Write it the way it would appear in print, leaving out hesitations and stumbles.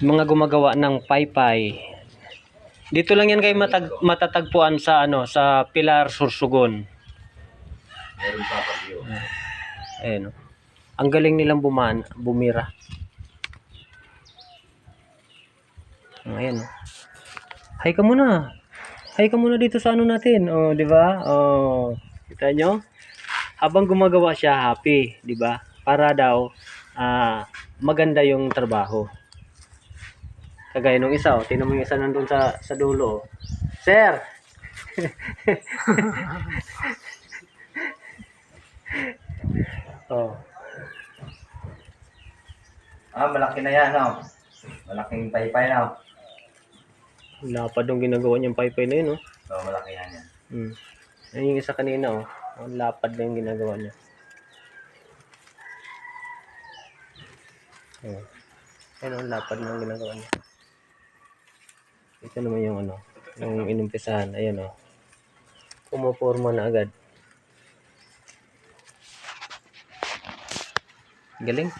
Mga gumagawa ng paypay. Dito lang yan kayo matatagpuan sa sa Pilar, Sursugon. Meron pa bagyo. Ayun. Ang galing nilang bumira. Ayan. Hay ka muna. Hay ka muna dito sa natin. Oh, 'di ba? Oh, kita nyo? Habang gumagawa siya, happy, 'di ba? Para daw maganda yung trabaho. Kagaya nung isa, tingnan mo yung isa nandun sa dulo. Sir. Oh. Malaki na yan, no? Malaking paypay na. Lapad yung ginagawa niyang paypay na yun, oh. So, malaki yan yan. Ayun yung isa kanina, oh. Ang lapad na yung ginagawa niya. Oh. Ayun, ang lapad na yung ginagawa niya. Ito naman yung yung inumpisahan. Ayan, oh. Pumuporma na agad. Galing.